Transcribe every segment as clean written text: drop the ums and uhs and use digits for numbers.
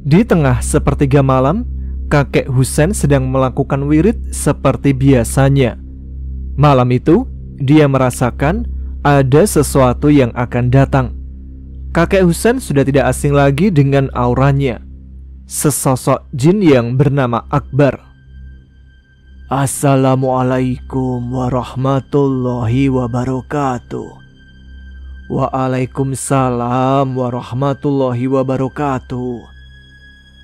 Di tengah sepertiga malam, kakek Husain sedang melakukan wirid seperti biasanya. Malam itu, dia merasakan ada sesuatu yang akan datang. Kakek Husain sudah tidak asing lagi dengan auranya. Sesosok jin yang bernama Akbar. Assalamualaikum warahmatullahi wabarakatuh. Waalaikumsalam warahmatullahi wabarakatuh.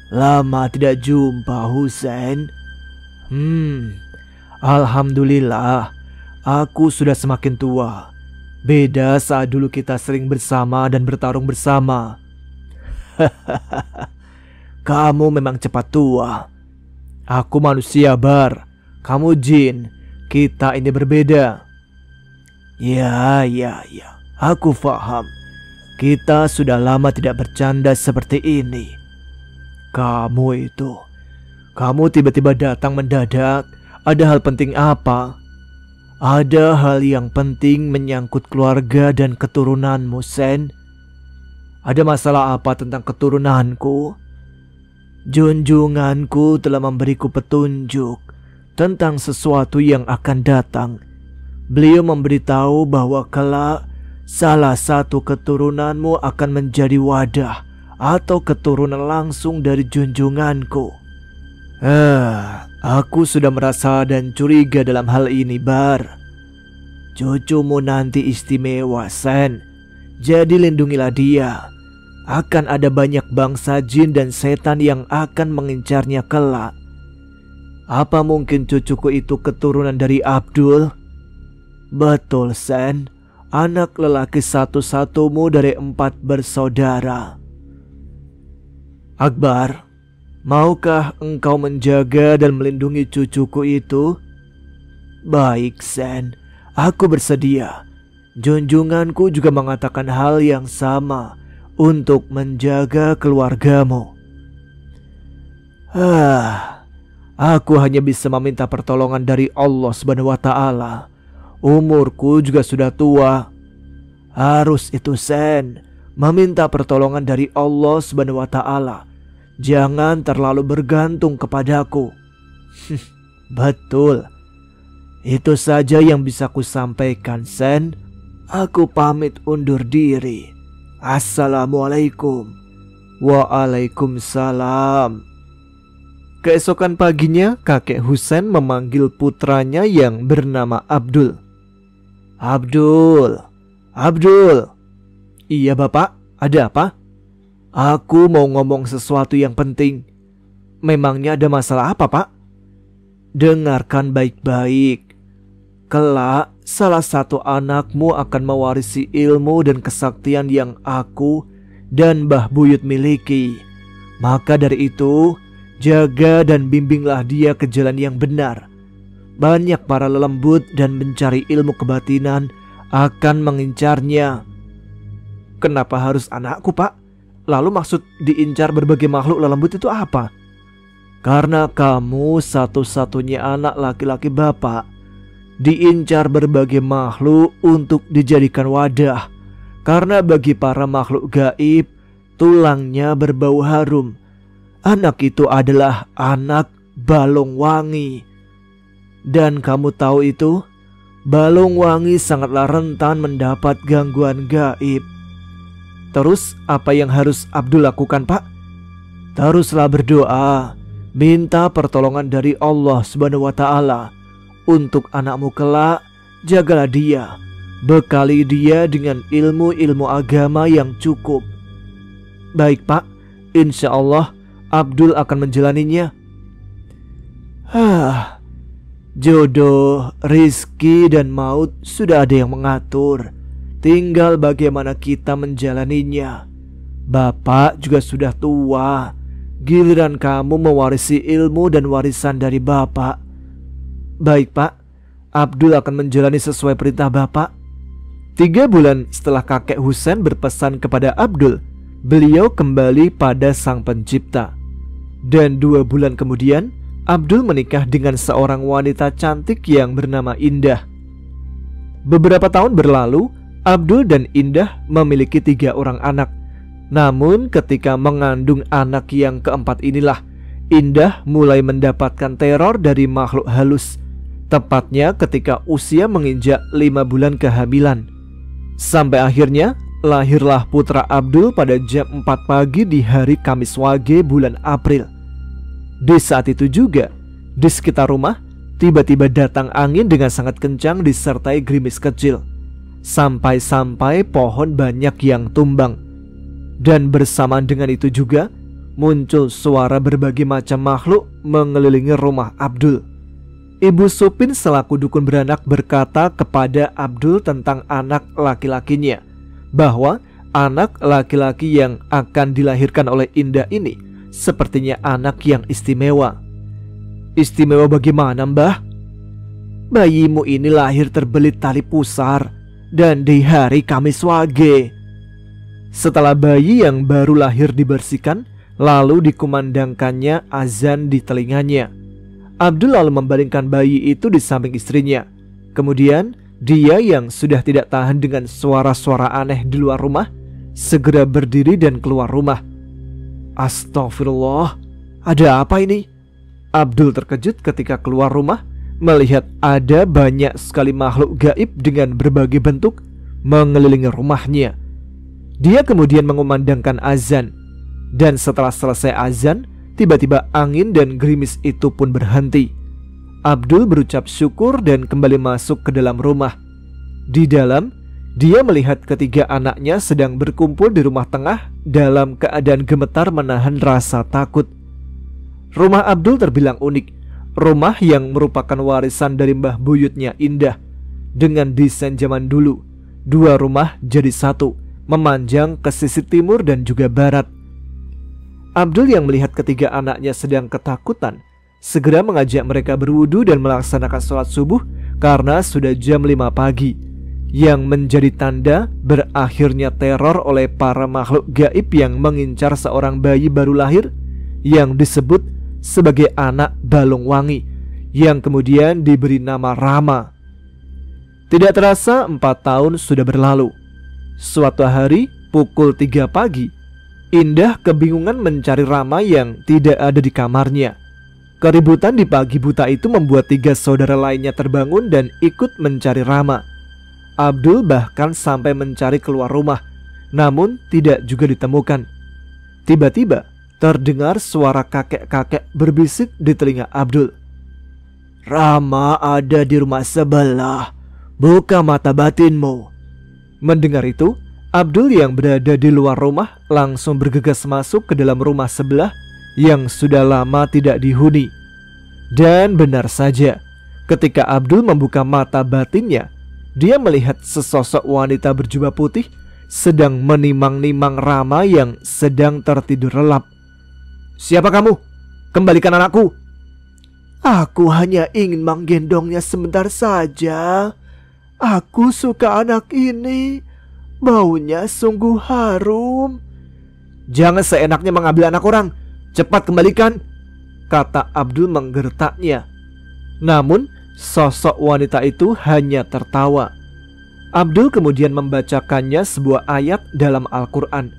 Lama tidak jumpa, Husain. Alhamdulillah, aku sudah semakin tua. Beda saat dulu kita sering bersama dan bertarung bersama. Kamu memang cepat tua. Aku manusia, Bar. Kamu jin. Kita ini berbeda. Ya. Aku faham. Kita sudah lama tidak bercanda seperti ini. Kamu tiba-tiba datang mendadak. Ada hal penting apa? Ada hal yang penting menyangkut keluarga dan keturunanmu, Sen. Ada masalah apa tentang keturunanku? Junjunganku telah memberiku petunjuk tentang sesuatu yang akan datang. Beliau memberitahu bahwa kelak salah satu keturunanmu akan menjadi wadah atau keturunan langsung dari junjunganku. Aku sudah merasa dan curiga dalam hal ini, Bar. Cucumu nanti istimewa, Sen. Jadi lindungilah dia. Akan ada banyak bangsa jin dan setan yang akan mengincarnya kelak. Apa mungkin cucuku itu keturunan dari Abdul? Betul, Sen. Anak lelaki satu-satumu dari 4 bersaudara. Akbar, maukah engkau menjaga dan melindungi cucuku itu? Baik, Sen. Aku bersedia. Junjunganku juga mengatakan hal yang sama untuk menjaga keluargamu. Aku hanya bisa meminta pertolongan dari Allah Subhanahu wa Ta'ala. Umurku juga sudah tua. Harus itu, Sen. Meminta pertolongan dari Allah Subhanahu wa Ta'ala. Jangan terlalu bergantung kepadaku. Betul. Itu saja yang bisa ku sampaikan, Sen. Aku pamit undur diri. Assalamualaikum. Waalaikumsalam. Keesokan paginya, kakek Husain memanggil putranya yang bernama Abdul. Abdul. Iya, Bapak. Ada apa? Aku mau ngomong sesuatu yang penting. Memangnya ada masalah apa, Pak? Dengarkan baik-baik. Kelak, salah satu anakmu akan mewarisi ilmu dan kesaktian yang aku dan Mbah Buyut miliki. Maka dari itu, jaga dan bimbinglah dia ke jalan yang benar. Banyak para lelembut dan mencari ilmu kebatinan akan mengincarnya. Kenapa harus anakku, Pak? Lalu maksud diincar berbagai makhluk lelembut itu apa? Karena kamu satu-satunya anak laki-laki Bapak. Diincar berbagai makhluk untuk dijadikan wadah. Karena bagi para makhluk gaib, tulangnya berbau harum. Anak itu adalah anak Balong Wangi. Dan kamu tahu itu, Balong Wangi sangatlah rentan mendapat gangguan gaib. Terus apa yang harus Abdul lakukan, Pak? Teruslah berdoa, minta pertolongan dari Allah Subhanahu wa Ta'ala. Untuk anakmu kelak, jagalah dia, bekali dia dengan ilmu-ilmu agama yang cukup. Baik, Pak, insya Allah Abdul akan menjalaninya. Jodoh, rizki dan maut sudah ada yang mengatur. Tinggal bagaimana kita menjalaninya. Bapak juga sudah tua. Giliran kamu mewarisi ilmu dan warisan dari Bapak. Baik, Pak. Abdul akan menjalani sesuai perintah Bapak. 3 bulan setelah kakek Husain berpesan kepada Abdul, beliau kembali pada Sang Pencipta. Dan 2 bulan kemudian, Abdul menikah dengan seorang wanita cantik yang bernama Indah. Beberapa tahun berlalu, Abdul dan Indah memiliki 3 orang anak. Namun ketika mengandung anak yang keempat inilah Indah mulai mendapatkan teror dari makhluk halus, tepatnya ketika usia menginjak 5 bulan kehamilan. Sampai akhirnya lahirlah putra Abdul pada jam 4 pagi di hari Kamis Wage bulan April. Di saat itu juga, di sekitar rumah tiba-tiba datang angin dengan sangat kencang disertai gerimis kecil, sampai-sampai pohon banyak yang tumbang. Dan bersamaan dengan itu juga muncul suara berbagai macam makhluk mengelilingi rumah Abdul. Ibu Supin selaku dukun beranak berkata kepada Abdul tentang anak laki-lakinya, bahwa anak laki-laki yang akan dilahirkan oleh Indah ini sepertinya anak yang istimewa. Istimewa bagaimana, Mbah? Bayimu ini lahir terbelit tali pusar dan di hari Kamis Wage. Setelah bayi yang baru lahir dibersihkan, lalu dikumandangkannya azan di telinganya. Abdul lalu membaringkan bayi itu di samping istrinya. Kemudian dia yang sudah tidak tahan dengan suara-suara aneh di luar rumah segera berdiri dan keluar rumah. Astagfirullah, ada apa ini? Abdul terkejut ketika keluar rumah melihat ada banyak sekali makhluk gaib dengan berbagai bentuk mengelilingi rumahnya. Dia kemudian mengumandangkan azan. Dan setelah selesai azan, tiba-tiba angin dan gerimis itu pun berhenti. Abdul berucap syukur dan kembali masuk ke dalam rumah. Di dalam, dia melihat ketiga anaknya sedang berkumpul di rumah tengah dalam keadaan gemetar menahan rasa takut. Rumah Abdul terbilang unik, rumah yang merupakan warisan dari mbah buyutnya Indah. Dengan desain zaman dulu, dua rumah jadi satu, memanjang ke sisi timur dan juga barat. Abdul yang melihat ketiga anaknya sedang ketakutan segera mengajak mereka berwudu dan melaksanakan sholat subuh karena sudah jam 5 pagi, yang menjadi tanda berakhirnya teror oleh para makhluk gaib yang mengincar seorang bayi baru lahir yang disebut sebagai anak balung wangi, yang kemudian diberi nama Rama. Tidak terasa 4 tahun sudah berlalu. Suatu hari pukul 3 pagi, Indah kebingungan mencari Rama yang tidak ada di kamarnya. Keributan di pagi buta itu membuat 3 saudara lainnya terbangun dan ikut mencari Rama. Abdul bahkan sampai mencari keluar rumah, namun tidak juga ditemukan. Tiba-tiba terdengar suara kakek-kakek berbisik di telinga Abdul. Rama ada di rumah sebelah, buka mata batinmu. Mendengar itu, Abdul yang berada di luar rumah langsung bergegas masuk ke dalam rumah sebelah yang sudah lama tidak dihuni. Dan benar saja, ketika Abdul membuka mata batinnya, dia melihat sesosok wanita berjubah putih sedang menimang-nimang Rama yang sedang tertidur lelap. Siapa kamu? Kembalikan anakku. Aku hanya ingin menggendongnya sebentar saja. Aku suka anak ini. Baunya sungguh harum. Jangan seenaknya mengambil anak orang. Cepat kembalikan, kata Abdul menggertaknya. Namun sosok wanita itu hanya tertawa. Abdul kemudian membacakannya sebuah ayat dalam Al-Quran.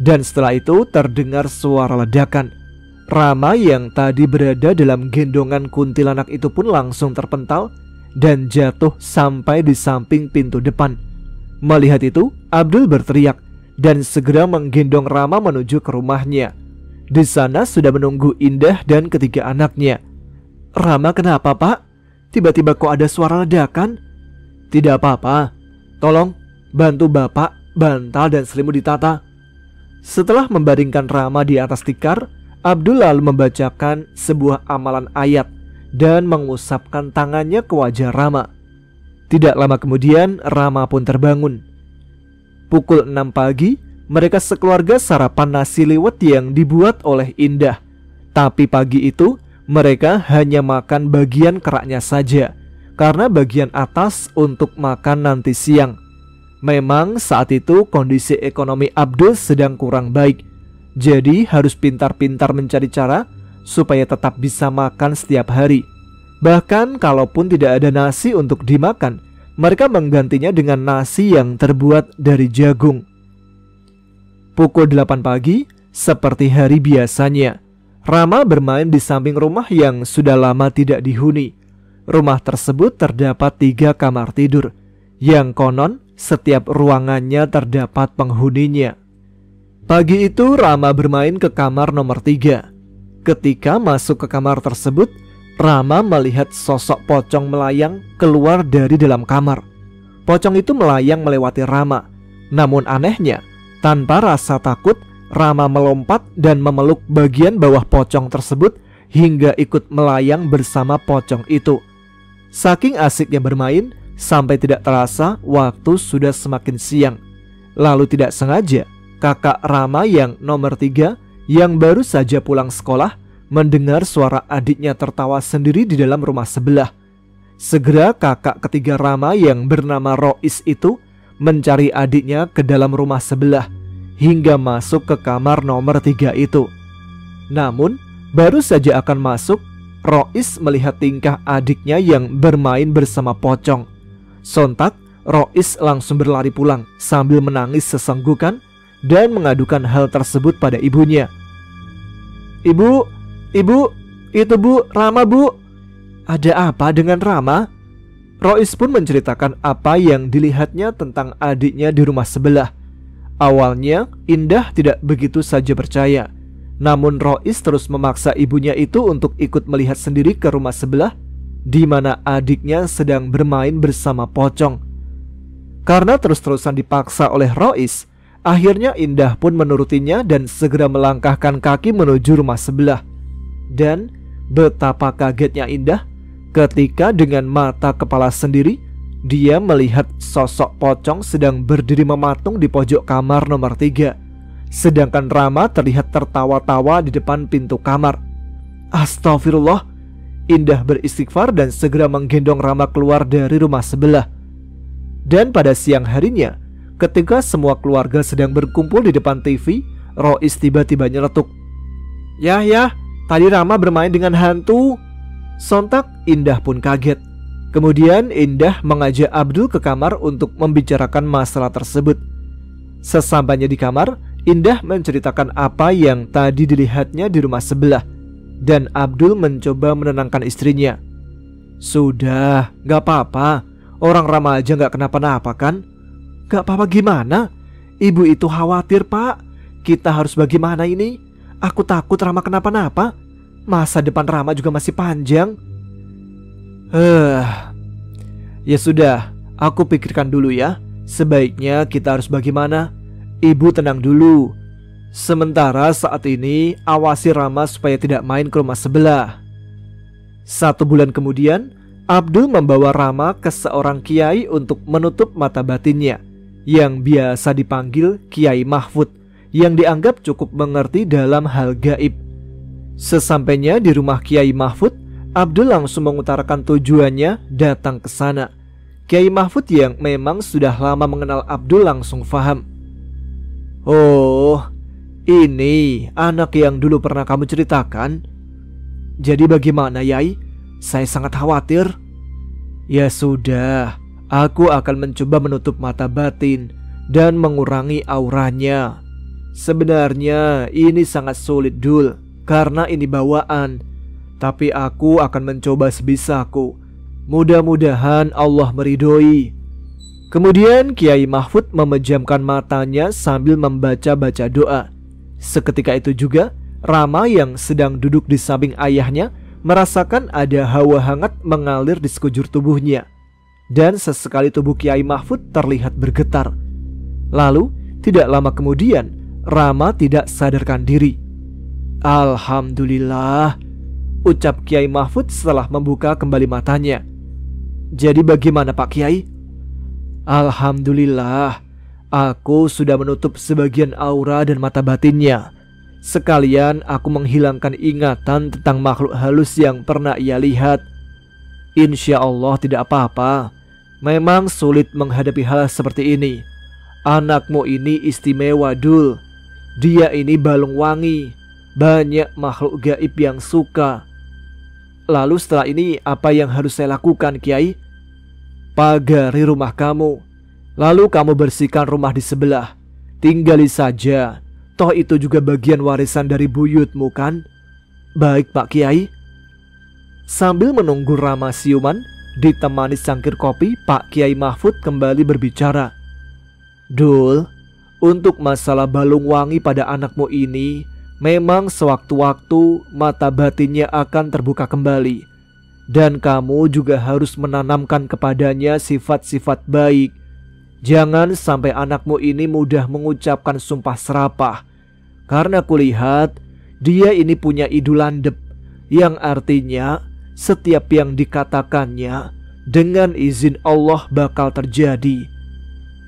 Dan setelah itu terdengar suara ledakan. Rama yang tadi berada dalam gendongan kuntilanak itu pun langsung terpental dan jatuh sampai di samping pintu depan. Melihat itu, Abdul berteriak dan segera menggendong Rama menuju ke rumahnya. Di sana sudah menunggu Indah dan ketiga anaknya. Rama, kenapa, Pak? Tiba-tiba kok ada suara ledakan? Tidak apa-apa. Tolong bantu Bapak bantal dan selimut ditata. Setelah membaringkan Rama di atas tikar, Abdul lalu membacakan sebuah amalan ayat dan mengusapkan tangannya ke wajah Rama. Tidak lama kemudian Rama pun terbangun. Pukul 6 pagi, mereka sekeluarga sarapan nasi liwet yang dibuat oleh Indah. Tapi pagi itu mereka hanya makan bagian keraknya saja, karena bagian atas untuk makan nanti siang. Memang saat itu kondisi ekonomi Abdul sedang kurang baik, jadi harus pintar-pintar mencari cara supaya tetap bisa makan setiap hari. Bahkan kalaupun tidak ada nasi untuk dimakan, mereka menggantinya dengan nasi yang terbuat dari jagung. Pukul 8 pagi, seperti hari biasanya, Rama bermain di samping rumah yang sudah lama tidak dihuni. Rumah tersebut terdapat 3 kamar tidur, yang konon setiap ruangannya terdapat penghuninya. Pagi itu Rama bermain ke kamar nomor 3. Ketika masuk ke kamar tersebut, Rama melihat sosok pocong melayang keluar dari dalam kamar. Pocong itu melayang melewati Rama. Namun anehnya, tanpa rasa takut, Rama melompat dan memeluk bagian bawah pocong tersebut hingga ikut melayang bersama pocong itu. Saking asiknya bermain, sampai tidak terasa waktu sudah semakin siang. Lalu tidak sengaja, kakak Rama yang nomor 3 yang baru saja pulang sekolah mendengar suara adiknya tertawa sendiri di dalam rumah sebelah. Segera kakak ketiga Rama yang bernama Rois itu mencari adiknya ke dalam rumah sebelah hingga masuk ke kamar nomor 3 itu. Namun baru saja akan masuk, Rois melihat tingkah adiknya yang bermain bersama pocong. Sontak Rois langsung berlari pulang sambil menangis sesenggukan dan mengadukan hal tersebut pada ibunya. Ibu, itu Bu, Rama Bu. Ada apa dengan Rama? Rois pun menceritakan apa yang dilihatnya tentang adiknya di rumah sebelah. Awalnya Indah tidak begitu saja percaya. Namun Rois terus memaksa ibunya itu untuk ikut melihat sendiri ke rumah sebelah, di mana adiknya sedang bermain bersama pocong. Karena terus-terusan dipaksa oleh Rois, akhirnya Indah pun menurutinya dan segera melangkahkan kaki menuju rumah sebelah. Dan betapa kagetnya Indah ketika dengan mata kepala sendiri dia melihat sosok pocong sedang berdiri mematung di pojok kamar nomor 3. Sedangkan Rama terlihat tertawa-tawa di depan pintu kamar. Astagfirullah. Indah beristighfar dan segera menggendong Rama keluar dari rumah sebelah. Dan pada siang harinya, ketika semua keluarga sedang berkumpul di depan TV, Rois tiba-tiba nyeletuk. Ya, tadi Rama bermain dengan hantu. Sontak Indah pun kaget. Kemudian Indah mengajak Abdul ke kamar untuk membicarakan masalah tersebut. Sesampainya di kamar, Indah menceritakan apa yang tadi dilihatnya di rumah sebelah. Dan Abdul mencoba menenangkan istrinya. Sudah, gak apa-apa. Orang Rama aja gak kenapa-napa kan? Gak apa-apa gimana? Ibu itu khawatir Pak. Kita harus bagaimana ini? Aku takut Rama kenapa-napa. Masa depan Rama juga masih panjang. Ya sudah, aku pikirkan dulu ya. Sebaiknya kita harus bagaimana? Ibu tenang dulu. Sementara saat ini awasi Rama supaya tidak main ke rumah sebelah. 1 bulan kemudian, Abdul membawa Rama ke seorang kiai untuk menutup mata batinnya, yang biasa dipanggil Kiai Mahfud, yang dianggap cukup mengerti dalam hal gaib. Sesampainya di rumah Kiai Mahfud, Abdul langsung mengutarakan tujuannya datang ke sana. Kiai Mahfud yang memang sudah lama mengenal Abdul langsung faham. Oh, ini anak yang dulu pernah kamu ceritakan. Jadi bagaimana Yai? Saya sangat khawatir. Ya sudah, aku akan mencoba menutup mata batin dan mengurangi auranya. Sebenarnya ini sangat sulit Dul, karena ini bawaan. Tapi aku akan mencoba sebisaku. Mudah-mudahan Allah meridhoi. Kemudian Kiai Mahfud memejamkan matanya sambil membaca-baca doa. Seketika itu juga Rama yang sedang duduk di samping ayahnya merasakan ada hawa hangat mengalir di sekujur tubuhnya. Dan sesekali tubuh Kiai Mahfud terlihat bergetar. Lalu tidak lama kemudian Rama tidak sadarkan diri. Alhamdulillah, ucap Kiai Mahfud setelah membuka kembali matanya. Jadi bagaimana Pak Kiai? Alhamdulillah, aku sudah menutup sebagian aura dan mata batinnya. Sekalian aku menghilangkan ingatan tentang makhluk halus yang pernah ia lihat. Insya Allah tidak apa-apa. Memang sulit menghadapi hal seperti ini. Anakmu ini istimewa Dul. Dia ini balung wangi. Banyak makhluk gaib yang suka. Lalu setelah ini apa yang harus saya lakukan Kiai? Pagari rumah kamu. Lalu kamu bersihkan rumah di sebelah. Tinggali saja Toh itu juga bagian warisan dari buyutmu kan? Baik Pak Kiai. Sambil menunggu Rama siuman ditemani cangkir kopi, Pak Kiai Mahfud kembali berbicara. Dul, untuk masalah balung wangi pada anakmu ini, memang sewaktu-waktu mata batinnya akan terbuka kembali. Dan kamu juga harus menanamkan kepadanya sifat-sifat baik. Jangan sampai anakmu ini mudah mengucapkan sumpah serapah. Karena kulihat dia ini punya idulandep, yang artinya setiap yang dikatakannya dengan izin Allah bakal terjadi.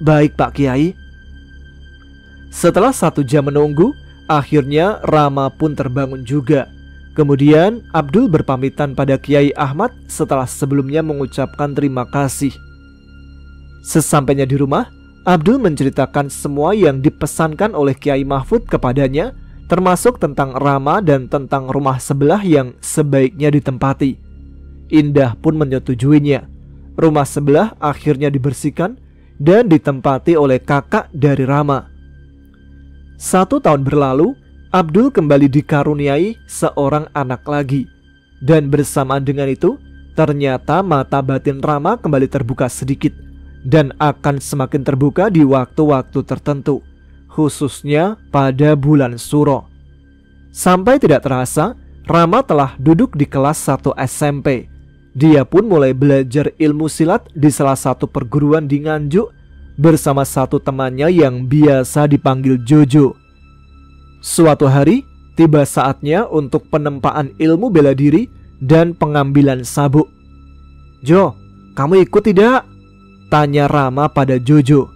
Baik Pak Kiai. Setelah 1 jam menunggu, akhirnya Rama pun terbangun juga. Kemudian Abdul berpamitan pada Kiai Ahmad setelah sebelumnya mengucapkan terima kasih. Sesampainya di rumah, Abdul menceritakan semua yang dipesankan oleh Kiai Mahfud kepadanya, termasuk tentang Rama dan tentang rumah sebelah yang sebaiknya ditempati. Indah pun menyetujuinya. Rumah sebelah akhirnya dibersihkan dan ditempati oleh kakak dari Rama. 1 tahun berlalu, Abdul kembali dikaruniai seorang anak lagi. Dan bersamaan dengan itu, ternyata mata batin Rama kembali terbuka sedikit dan akan semakin terbuka di waktu-waktu tertentu, khususnya pada bulan Suro. Sampai tidak terasa, Rama telah duduk di kelas 1 SMP. Dia pun mulai belajar ilmu silat di salah satu perguruan di Nganjuk bersama satu temannya yang biasa dipanggil Jojo. Suatu hari, tiba saatnya untuk penempaan ilmu bela diri dan pengambilan sabuk. Jo, kamu ikut tidak? Tanya Rama pada Jojo.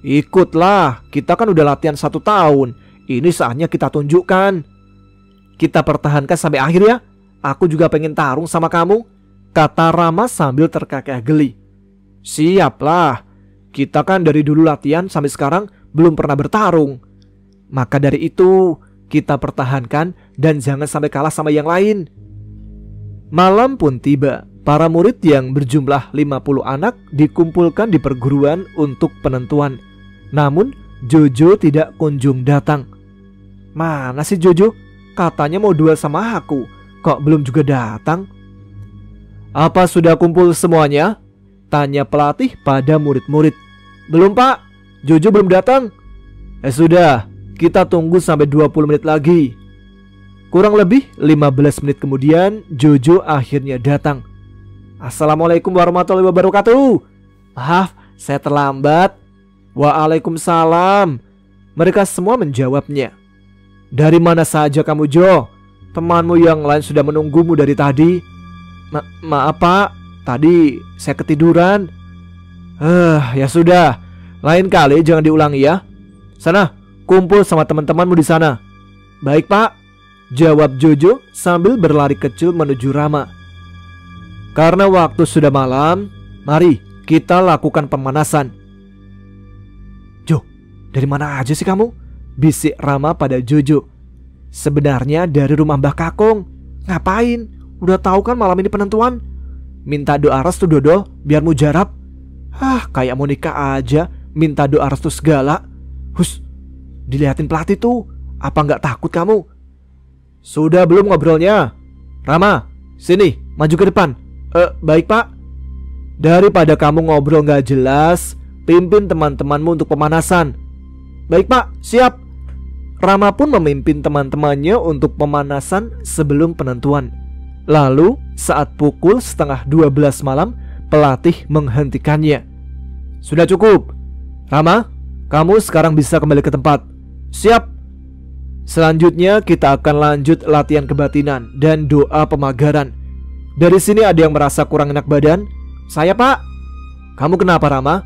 Ikutlah, kita kan udah latihan 1 tahun. Ini saatnya kita tunjukkan. Kita pertahankan sampai akhir ya. Aku juga pengen tarung sama kamu, kata Rama sambil terkekeh geli. Siaplah, kita kan dari dulu latihan sampai sekarang belum pernah bertarung. Maka dari itu kita pertahankan dan jangan sampai kalah sama yang lain. Malam pun tiba. Para murid yang berjumlah 50 anak dikumpulkan di perguruan untuk penentuan. Namun Jojo tidak kunjung datang. Mana sih Jojo? Katanya mau duel sama aku, kok belum juga datang? Apa sudah kumpul semuanya? Tanya pelatih pada murid-murid. Belum Pak, Jojo belum datang. Sudah, kita tunggu sampai 20 menit lagi. Kurang lebih 15 menit kemudian Jojo akhirnya datang. Assalamualaikum warahmatullahi wabarakatuh. Maaf, saya terlambat. Waalaikumsalam. Mereka semua menjawabnya. Dari mana saja kamu Jo? Temanmu yang lain sudah menunggumu dari tadi. Maaf Pak, tadi saya ketiduran. Ya sudah, lain kali jangan diulangi ya. Sana, kumpul sama teman-temanmu di sana. Baik Pak, jawab Jojo sambil berlari kecil menuju Rama. Karena waktu sudah malam, mari kita lakukan pemanasan. Jo, dari mana aja sih kamu? Bisik Rama pada Jojo. Sebenarnya dari rumah Mbah Kakung. Ngapain? Udah tahu kan malam ini penentuan. Minta doa restu Dodol biar mujarab. Kayak mau nikah aja minta doa restu segala. Hus, dilihatin pelatih tuh. Apa nggak takut kamu? Sudah belum ngobrolnya? Rama, sini, maju ke depan. Baik Pak. Daripada kamu ngobrol gak jelas, pimpin teman-temanmu untuk pemanasan. Baik Pak, siap. Rama pun memimpin teman-temannya untuk pemanasan sebelum penentuan. Lalu saat pukul 11:30 malam, pelatih menghentikannya. Sudah cukup. Rama, kamu sekarang bisa kembali ke tempat. Siap. Selanjutnya kita akan lanjut latihan kebatinan dan doa pemagaran. Dari sini ada yang merasa kurang enak badan? Saya Pak. Kamu kenapa Rama?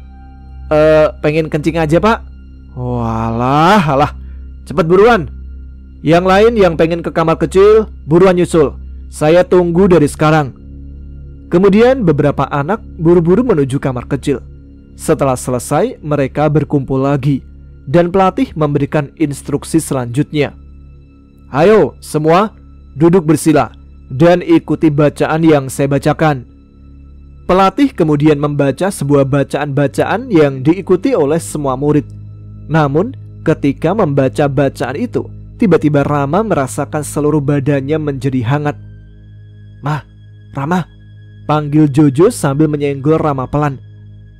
Pengen kencing aja Pak. Walah, cepet buruan. Yang lain yang pengen ke kamar kecil, buruan nyusul. Saya tunggu dari sekarang. Kemudian beberapa anak buru-buru menuju kamar kecil. Setelah selesai, mereka berkumpul lagi dan pelatih memberikan instruksi selanjutnya. Ayo semua duduk bersila dan ikuti bacaan yang saya bacakan. Pelatih kemudian membaca sebuah bacaan-bacaan yang diikuti oleh semua murid. Namun Ketika membaca bacaan itu, tiba-tiba Rama merasakan seluruh badannya menjadi hangat. "Mah, Rama," panggil Jojo sambil menyenggol Rama pelan.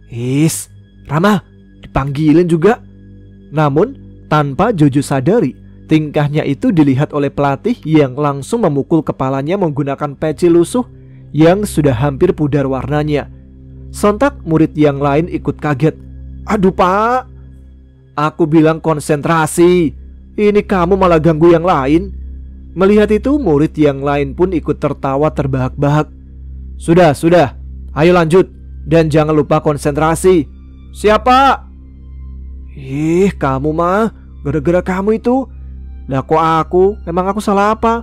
"Is, Rama," dipanggilin juga. Namun tanpa Jojo sadari, tingkahnya itu dilihat oleh pelatih yang langsung memukul kepalanya menggunakan peci lusuh yang sudah hampir pudar warnanya. Sontak murid yang lain ikut kaget. "Aduh Pak, aku bilang konsentrasi, ini kamu malah ganggu yang lain." Melihat itu, murid yang lain pun ikut tertawa terbahak-bahak. Sudah, ayo lanjut, dan jangan lupa konsentrasi." "Siapa?" "Ih, kamu mah, gara-gara kamu itu." "Lah kok aku? Emang aku salah apa?"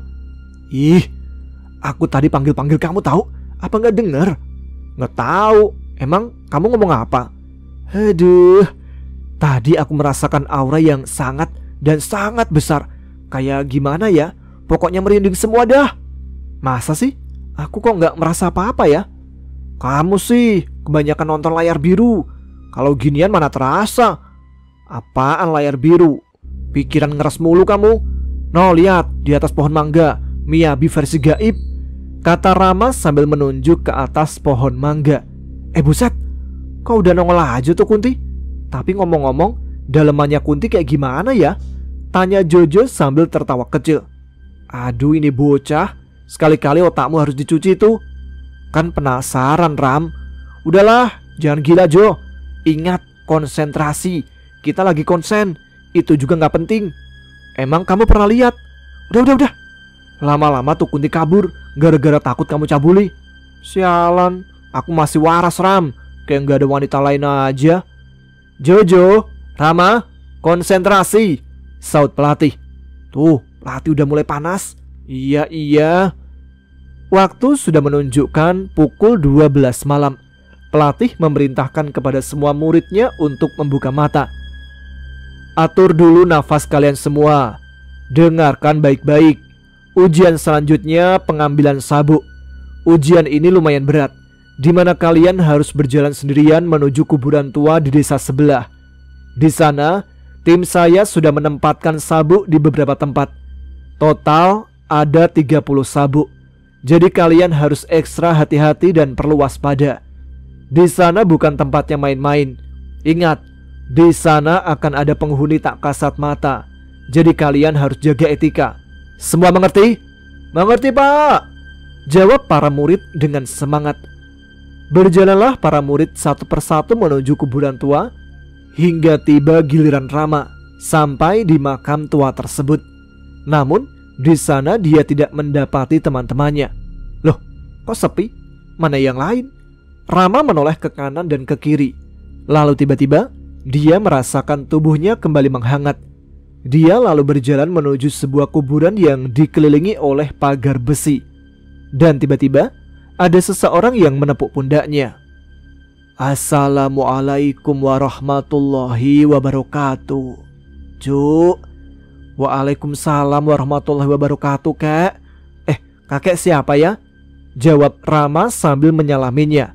"Ih, aku tadi panggil-panggil kamu tahu. Apa nggak dengar?" "Nggak tahu. Emang kamu ngomong apa?" "Aduh, tadi aku merasakan aura yang sangat dan sangat besar. Kayak gimana ya? Pokoknya merinding semua dah." "Masa sih? Aku kok nggak merasa apa-apa ya?" "Kamu sih kebanyakan nonton layar biru. Kalau ginian mana terasa." "Apaan layar biru? Pikiran ngeres mulu kamu. No, lihat di atas pohon mangga, Miyabi versi gaib," kata Rama sambil menunjuk ke atas pohon mangga. Buset, kau udah nongol aja tuh Kunti. Tapi ngomong-ngomong, dalemannya Kunti kayak gimana ya?" tanya Jojo sambil tertawa kecil. "Aduh, ini bocah, sekali-kali otakmu harus dicuci tuh. Kan penasaran Ram. Udahlah, jangan gila Jo. Ingat, konsentrasi. Kita lagi konsen. Itu juga gak penting. Emang kamu pernah lihat?" Udah. Lama-lama tuh Kunti kabur gara-gara takut kamu cabuli." "Sialan, aku masih waras Ram. Kayak gak ada wanita lain aja." "Jojo, Rama, konsentrasi," saut pelatih. "Tuh, pelatih udah mulai panas." Iya. Waktu sudah menunjukkan pukul 12 malam. Pelatih memerintahkan kepada semua muridnya untuk membuka mata. "Atur dulu nafas kalian semua. Dengarkan baik-baik. Ujian selanjutnya pengambilan sabuk. Ujian ini lumayan berat, di mana kalian harus berjalan sendirian menuju kuburan tua di desa sebelah. Di sana, tim saya sudah menempatkan sabuk di beberapa tempat. Total ada 30 sabuk. Jadi kalian harus ekstra hati-hati dan perlu waspada. Di sana bukan tempatnya main-main. Ingat, di sana akan ada penghuni tak kasat mata. Jadi kalian harus jaga etika. Semua mengerti?" "Mengerti Pak," jawab para murid dengan semangat. Berjalanlah para murid satu persatu menuju kuburan tua hingga tiba giliran Rama sampai di makam tua tersebut. Namun di sana dia tidak mendapati teman-temannya. "Loh, kok sepi? Mana yang lain?" Rama menoleh ke kanan dan ke kiri. Lalu tiba-tiba dia merasakan tubuhnya kembali menghangat. Dia lalu berjalan menuju sebuah kuburan yang dikelilingi oleh pagar besi. Dan tiba-tiba ada seseorang yang menepuk pundaknya. "Assalamualaikum warahmatullahi wabarakatuh." "Cuk." "Waalaikumsalam warahmatullahi wabarakatuh Kak." Kakek siapa ya?" jawab Rama sambil menyalaminya.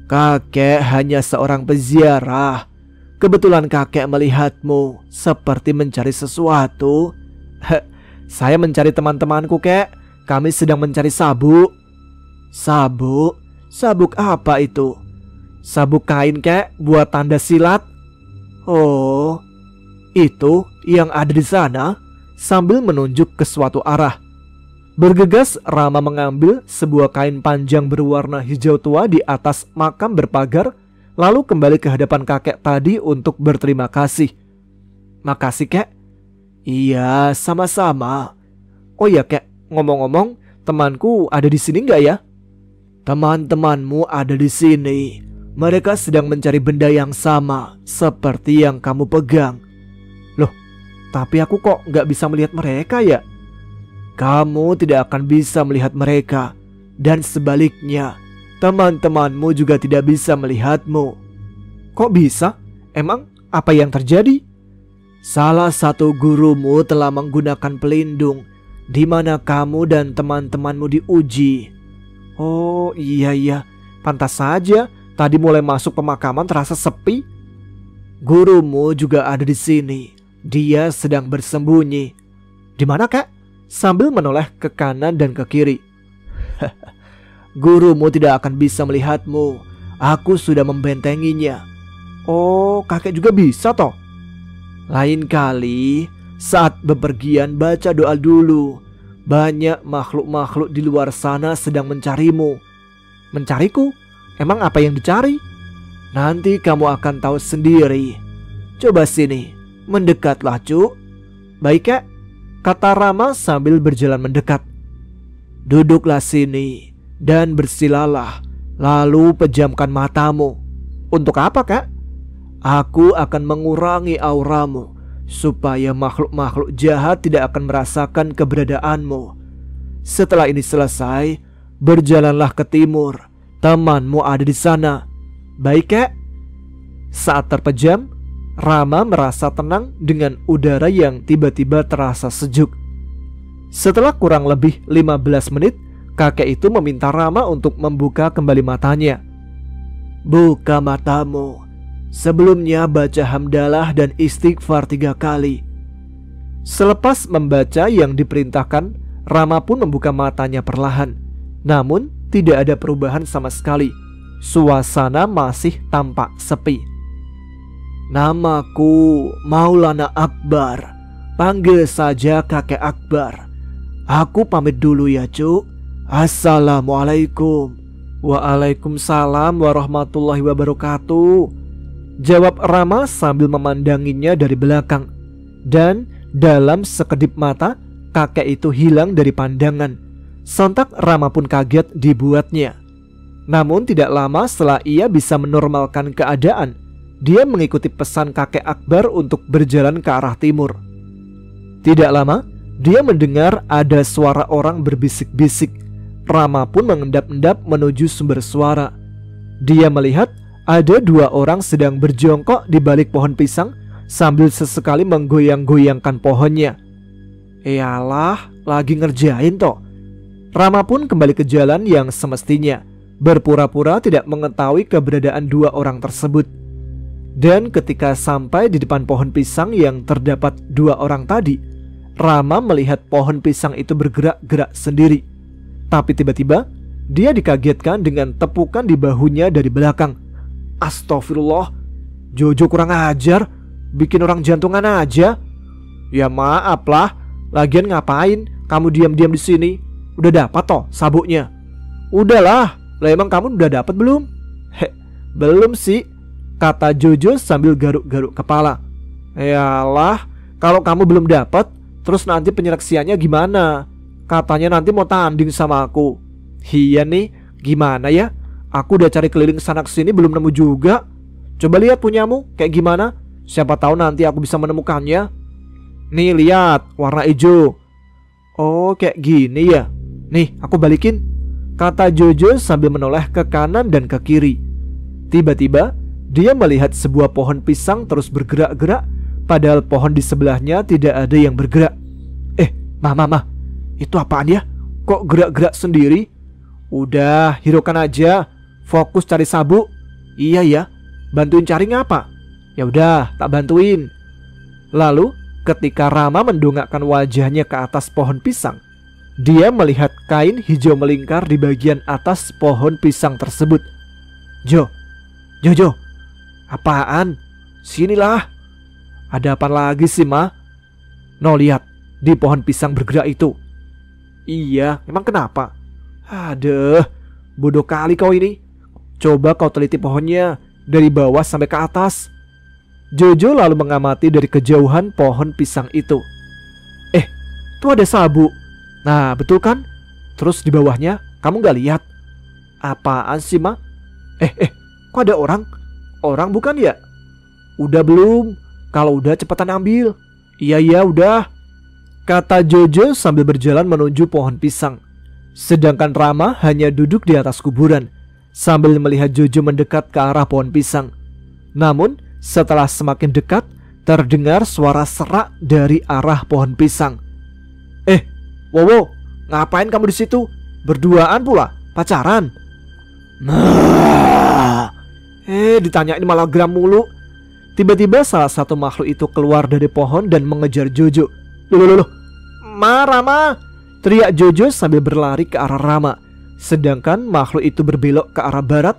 "Kakek hanya seorang peziarah. Kebetulan kakek melihatmu seperti mencari sesuatu." "Saya mencari teman-temanku Kek. Kami sedang mencari sabuk." "Sabuk? Sabuk apa itu?" "Sabuk kain Kek, buat tanda silat." "Oh, itu yang ada di sana," sambil menunjuk ke suatu arah. Bergegas Rama mengambil sebuah kain panjang berwarna hijau tua di atas makam berpagar, lalu kembali ke hadapan kakek tadi untuk berterima kasih. "Makasih Kek." "Iya, sama-sama." "Oh ya Kek, ngomong-ngomong, temanku ada di sini nggak ya?" "Teman-temanmu ada di sini. Mereka sedang mencari benda yang sama seperti yang kamu pegang." "Loh, tapi aku kok nggak bisa melihat mereka ya?" "Kamu tidak akan bisa melihat mereka. Dan sebaliknya, teman-temanmu juga tidak bisa melihatmu." "Kok bisa? Emang apa yang terjadi?" "Salah satu gurumu telah menggunakan pelindung, di mana kamu dan teman-temanmu diuji." "Oh iya, pantas saja tadi mulai masuk pemakaman terasa sepi." "Gurumu juga ada di sini. Dia sedang bersembunyi. Di mana, Kak? Sambil menoleh ke kanan dan ke kiri. Gurumu tidak akan bisa melihatmu. Aku sudah membentenginya. Oh, kakek juga bisa toh? Lain kali saat bepergian baca doa dulu. Banyak makhluk-makhluk di luar sana sedang mencarimu. Mencariku? Emang apa yang dicari? Nanti kamu akan tahu sendiri. Coba sini, mendekatlah, Cuk. Baik, Kak, kata Rama sambil berjalan mendekat. Duduklah sini dan bersilalah, lalu pejamkan matamu. Untuk apa, Kak? Aku akan mengurangi auramu supaya makhluk-makhluk jahat tidak akan merasakan keberadaanmu. Setelah ini selesai, berjalanlah ke timur. Temanmu ada di sana. Baik, Kak? Saat terpejam, Rama merasa tenang dengan udara yang tiba-tiba terasa sejuk. Setelah kurang lebih 15 menit, kakek itu meminta Rama untuk membuka kembali matanya. Buka matamu. Sebelumnya baca hamdalah dan istighfar 3 kali. Selepas membaca yang diperintahkan, Rama pun membuka matanya perlahan. Namun tidak ada perubahan sama sekali. Suasana masih tampak sepi. Namaku Maulana Akbar. Panggil saja kakek Akbar. Aku pamit dulu ya, Cuk. Assalamualaikum. Waalaikumsalam warahmatullahi wabarakatuh, jawab Rama sambil memandanginya dari belakang. Dan dalam sekedip mata, kakek itu hilang dari pandangan. Sontak Rama pun kaget dibuatnya. Namun tidak lama setelah ia bisa menormalkan keadaan, dia mengikuti pesan kakek Akbar untuk berjalan ke arah timur. Tidak lama, dia mendengar ada suara orang berbisik-bisik. Rama pun mengendap-endap menuju sumber suara. Dia melihat ada 2 orang sedang berjongkok di balik pohon pisang sambil sesekali menggoyang-goyangkan pohonnya. Yalah, lagi ngerjain toh. Rama pun kembali ke jalan yang semestinya, berpura-pura tidak mengetahui keberadaan 2 orang tersebut. Dan ketika sampai di depan pohon pisang yang terdapat 2 orang tadi, Rama melihat pohon pisang itu bergerak-gerak sendiri. Tapi tiba-tiba dia dikagetkan dengan tepukan di bahunya dari belakang. Astagfirullah, Jojo kurang ajar, bikin orang jantungan aja. Ya maaf lah, lagian ngapain kamu diam-diam di sini? Udah dapat toh sabuknya? Udahlah, lah emang kamu udah dapat belum? Belum sih, kata Jojo sambil garuk-garuk kepala. Yalah, kalau kamu belum dapat, terus nanti penyeleksiannya gimana? Katanya nanti mau tanding sama aku. Iya nih, gimana ya? Aku udah cari keliling sana kesini belum nemu juga. Coba lihat punyamu kayak gimana? Siapa tahu nanti aku bisa menemukannya. Nih lihat, warna hijau. Oh, kayak gini ya. Nih, aku balikin, kata Jojo sambil menoleh ke kanan dan ke kiri. Tiba-tiba dia melihat sebuah pohon pisang terus bergerak-gerak, padahal pohon di sebelahnya tidak ada yang bergerak. Mah, itu apaan ya? Kok gerak-gerak sendiri? Udah, hiraukan aja. Fokus cari sabuk. Iya ya, bantuin cari ngapa? Ya udah, tak bantuin. Lalu, ketika Rama mendongakkan wajahnya ke atas pohon pisang, dia melihat kain hijau melingkar di bagian atas pohon pisang tersebut. Jojo, apaan? Sinilah. Ada apa lagi sih, Ma? No, lihat, di pohon pisang bergerak itu. Iya, emang kenapa? Aduh, bodoh kali kau ini. Coba kau teliti pohonnya dari bawah sampai ke atas. Jojo lalu mengamati dari kejauhan pohon pisang itu. Tuh ada sabuk. Nah, betul kan? Terus di bawahnya kamu gak lihat? Apaan sih, Ma? Kok ada orang? Orang bukan ya? Udah belum? Kalau udah cepetan ambil. Iya, udah, kata Jojo sambil berjalan menuju pohon pisang. Sedangkan Rama hanya duduk di atas kuburan sambil melihat Jojo mendekat ke arah pohon pisang. Namun setelah semakin dekat, terdengar suara serak dari arah pohon pisang. Wowo, ngapain kamu di situ? Berduaan pula? Pacaran? Nah, ditanyain malah geram mulu. Tiba-tiba salah satu makhluk itu keluar dari pohon dan mengejar Jojo. Loh, Rama! Teriak Jojo sambil berlari ke arah Rama. Sedangkan makhluk itu berbelok ke arah barat.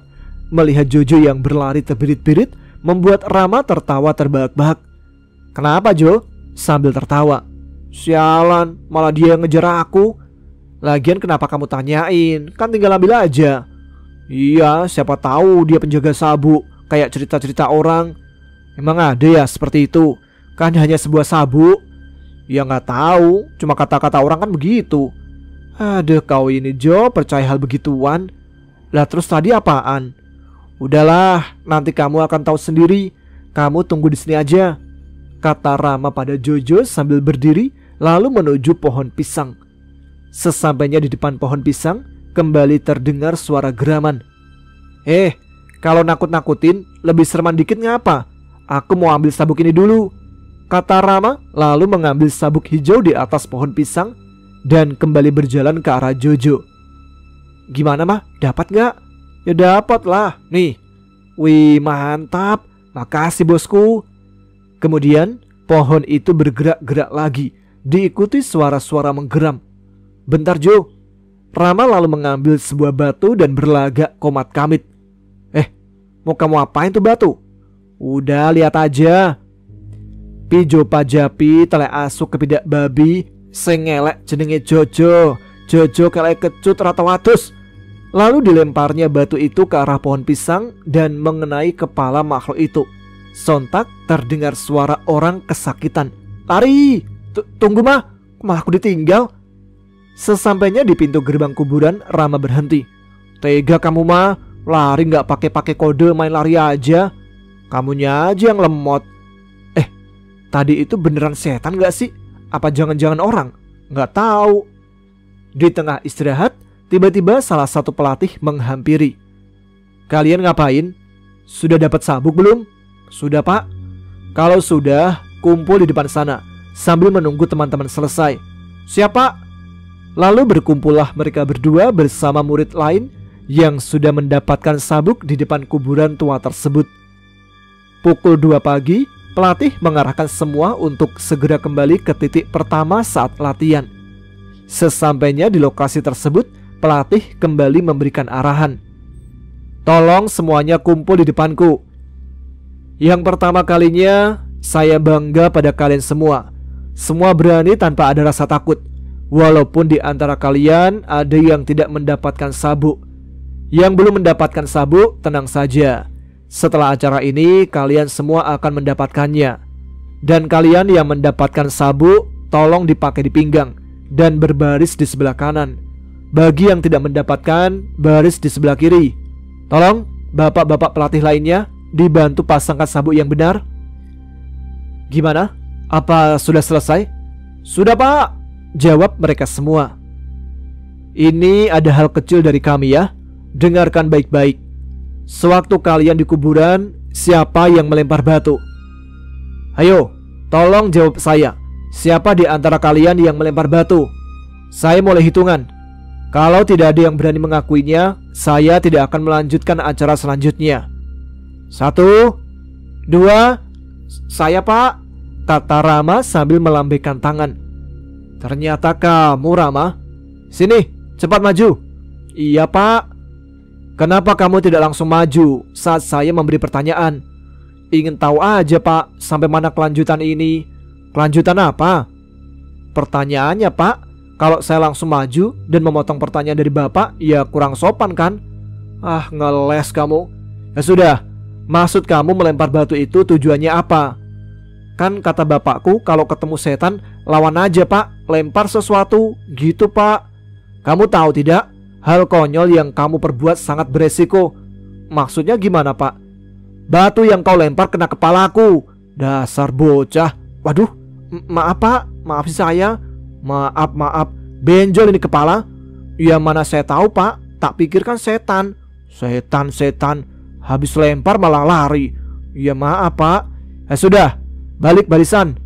Melihat Jojo yang berlari terbirit-birit membuat Rama tertawa terbahak-bahak. Kenapa Jo? Sambil tertawa. Sialan, malah dia yang ngejar aku. Lagian kenapa kamu tanyain? Kan tinggal ambil aja. Iya, siapa tahu dia penjaga sabuk, kayak cerita-cerita orang. Emang ada ya seperti itu? Kan hanya sebuah sabuk. Ya nggak tahu, cuma kata-kata orang kan begitu. Aduh, kau ini Jo, percaya hal begituan. Lah terus tadi apaan? Udahlah, nanti kamu akan tahu sendiri. Kamu tunggu di sini aja, kata Rama pada Jojo sambil berdiri lalu menuju pohon pisang. Sesampainya di depan pohon pisang, kembali terdengar suara geraman. Kalau nakut-nakutin lebih sereman dikit ngapa? Aku mau ambil sabuk ini dulu, kata Rama lalu mengambil sabuk hijau di atas pohon pisang dan kembali berjalan ke arah Jojo. Gimana mah? Dapat gak? Ya dapat lah. Nih. Wih, mantap. Makasih bosku. Kemudian pohon itu bergerak-gerak lagi, diikuti suara-suara menggeram. Bentar Jo. Rama lalu mengambil sebuah batu dan berlagak komat kamit. Mau kamu apain tuh batu? Udah lihat aja. Pijo pajapi telek asuk kepidak babi sing ngelek jenenge Jojo. Jojo kelek kecut rata watus. Lalu dilemparnya batu itu ke arah pohon pisang dan mengenai kepala makhluk itu. Sontak terdengar suara orang kesakitan. Lari! Tunggu mah, malah aku ditinggal. Sesampainya di pintu gerbang kuburan, Rama berhenti. Tega kamu mah, lari gak pakai kode, main lari aja. Kamunya aja yang lemot. Tadi itu beneran setan gak sih? Apa jangan-jangan orang? Gak tahu. Di tengah istirahat, tiba-tiba salah satu pelatih menghampiri. Kalian ngapain? Sudah dapat sabuk belum? Sudah pak. Kalau sudah, kumpul di depan sana sambil menunggu teman-teman selesai. Siapa? Lalu berkumpullah mereka berdua bersama murid lain yang sudah mendapatkan sabuk di depan kuburan tua tersebut. Pukul 2 pagi, pelatih mengarahkan semua untuk segera kembali ke titik pertama saat latihan. Sesampainya di lokasi tersebut, pelatih kembali memberikan arahan. Tolong semuanya kumpul di depanku. Yang pertama kalinya, saya bangga pada kalian semua. Semua berani tanpa ada rasa takut. Walaupun di antara kalian ada yang tidak mendapatkan sabuk. Yang belum mendapatkan sabuk, tenang saja. Setelah acara ini, kalian semua akan mendapatkannya. Dan kalian yang mendapatkan sabuk, tolong dipakai di pinggang dan berbaris di sebelah kanan. Bagi yang tidak mendapatkan, baris di sebelah kiri. Tolong, bapak-bapak pelatih lainnya, dibantu pasangkan sabuk yang benar. Gimana? Apa sudah selesai? Sudah pak, jawab mereka semua. Ini ada hal kecil dari kami ya. Dengarkan baik-baik. Sewaktu kalian di kuburan, siapa yang melempar batu? Ayo, tolong jawab saya. Siapa di antara kalian yang melempar batu? Saya mulai hitungan. Kalau tidak ada yang berani mengakuinya, saya tidak akan melanjutkan acara selanjutnya. 1, 2, saya pak, kata Rama sambil melambaikan tangan. Ternyata kamu Rama. Sini, cepat maju. Iya pak. Kenapa kamu tidak langsung maju saat saya memberi pertanyaan? Ingin tahu aja pak, sampai mana kelanjutan ini? Kelanjutan apa? Pertanyaannya pak, kalau saya langsung maju dan memotong pertanyaan dari bapak, ya kurang sopan kan? Ah, ngeles kamu. Ya sudah, maksud kamu melempar batu itu tujuannya apa? Kan kata bapakku, kalau ketemu setan, lawan aja pak, lempar sesuatu, gitu pak. Kamu tahu tidak? Hal konyol yang kamu perbuat sangat beresiko. Maksudnya gimana pak? Batu yang kau lempar kena kepalaku. Dasar bocah. Waduh, maaf pak, maaf saya. Maaf, benjol ini kepala. Ya mana saya tahu pak, tak pikirkan setan. Setan, habis lempar malah lari. Ya maaf pak. Sudah, balik barisan.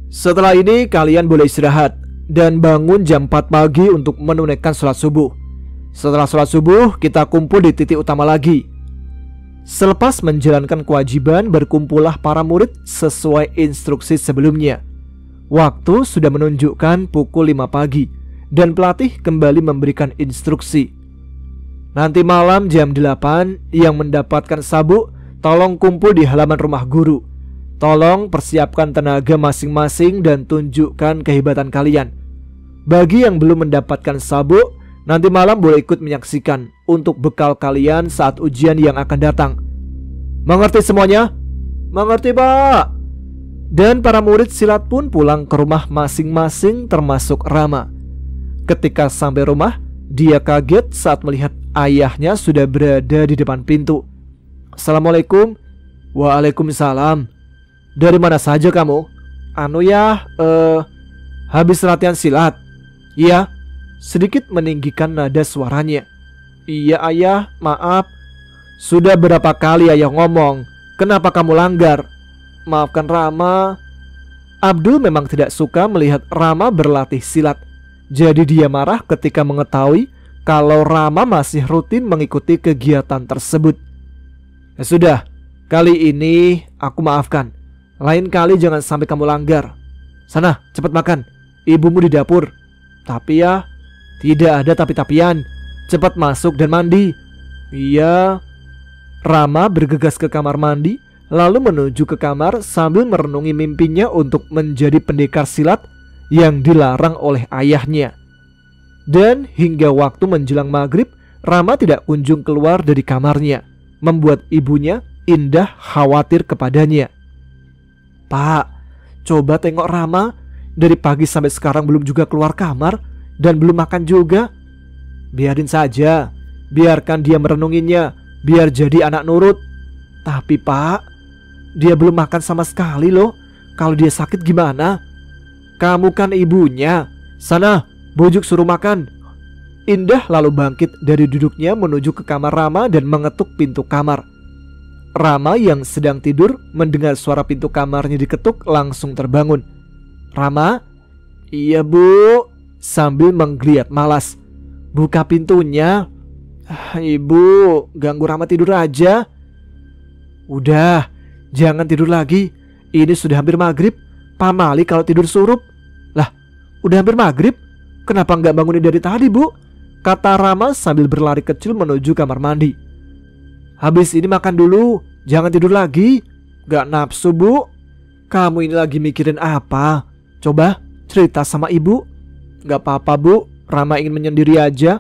Setelah ini kalian boleh istirahat dan bangun jam 4 pagi untuk menunaikan sholat subuh. Setelah sholat subuh, kita kumpul di titik utama lagi. Selepas menjalankan kewajiban, berkumpullah para murid sesuai instruksi sebelumnya. Waktu sudah menunjukkan pukul 5 pagi dan pelatih kembali memberikan instruksi. Nanti malam jam 8 yang mendapatkan sabuk, tolong kumpul di halaman rumah guru. Tolong persiapkan tenaga masing-masing dan tunjukkan kehebatan kalian. Bagi yang belum mendapatkan sabuk, nanti malam boleh ikut menyaksikan untuk bekal kalian saat ujian yang akan datang. Mengerti semuanya? Mengerti, Pak. Dan para murid silat pun pulang ke rumah masing-masing termasuk Rama. Ketika sampai rumah, dia kaget saat melihat ayahnya sudah berada di depan pintu. Assalamualaikum. Waalaikumsalam. Dari mana saja kamu? Habis latihan silat. Iya. Sedikit meninggikan nada suaranya. Iya ayah, maaf. Sudah berapa kali ayah ngomong, kenapa kamu langgar? Maafkan Rama. Abdul memang tidak suka melihat Rama berlatih silat. Jadi dia marah ketika mengetahui kalau Rama masih rutin mengikuti kegiatan tersebut. Ya sudah, kali ini aku maafkan. Lain kali jangan sampai kamu langgar. Sana, cepat makan. Ibumu di dapur. Tapi ya, tidak ada tapi-tapian. Cepat masuk dan mandi. Iya. Rama bergegas ke kamar mandi, lalu menuju ke kamar sambil merenungi mimpinya untuk menjadi pendekar silat yang dilarang oleh ayahnya. Dan hingga waktu menjelang maghrib, Rama tidak kunjung keluar dari kamarnya, membuat ibunya, Indah, khawatir kepadanya. Pak, coba tengok Rama, dari pagi sampai sekarang belum juga keluar kamar dan belum makan juga. Biarin saja, biarkan dia merenunginya, biar jadi anak nurut. Tapi Pak, dia belum makan sama sekali loh. Kalau dia sakit gimana? Kamu kan ibunya. Sana, bujuk suruh makan. Indah lalu bangkit dari duduknya menuju ke kamar Rama dan mengetuk pintu kamar. Rama yang sedang tidur mendengar suara pintu kamarnya diketuk langsung terbangun. Rama? Iya bu. Sambil menggeliat malas. Buka pintunya. Ibu, ganggu Rama tidur aja. Udah, jangan tidur lagi. Ini sudah hampir maghrib. Pamali kalau tidur surup. Lah, udah hampir maghrib, kenapa nggak bangunin dari tadi bu? Kata Rama sambil berlari kecil menuju kamar mandi. Habis ini makan dulu, jangan tidur lagi. Gak nafsu bu. Kamu ini lagi mikirin apa? Coba cerita sama ibu. Gak apa-apa bu, Rama ingin menyendiri aja.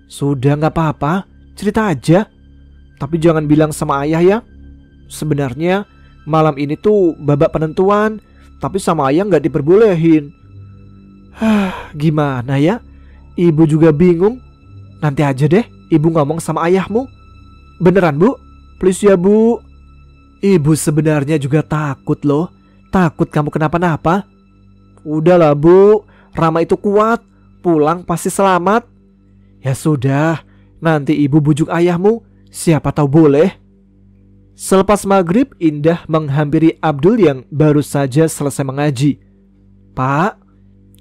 Sudah gak apa-apa, cerita aja. Tapi jangan bilang sama ayah ya. Sebenarnya malam ini tuh babak penentuan, tapi sama ayah gak diperbolehin. Gimana ya? Ibu juga bingung. Nanti aja deh ibu ngomong sama ayahmu. Beneran bu? Please ya bu. Ibu sebenarnya juga takut loh. Takut kamu kenapa-napa. Udahlah bu, Rama itu kuat. Pulang pasti selamat. Ya sudah, nanti ibu bujuk ayahmu. Siapa tahu boleh. Selepas maghrib, Indah menghampiri Abdul yang baru saja selesai mengaji. Pak?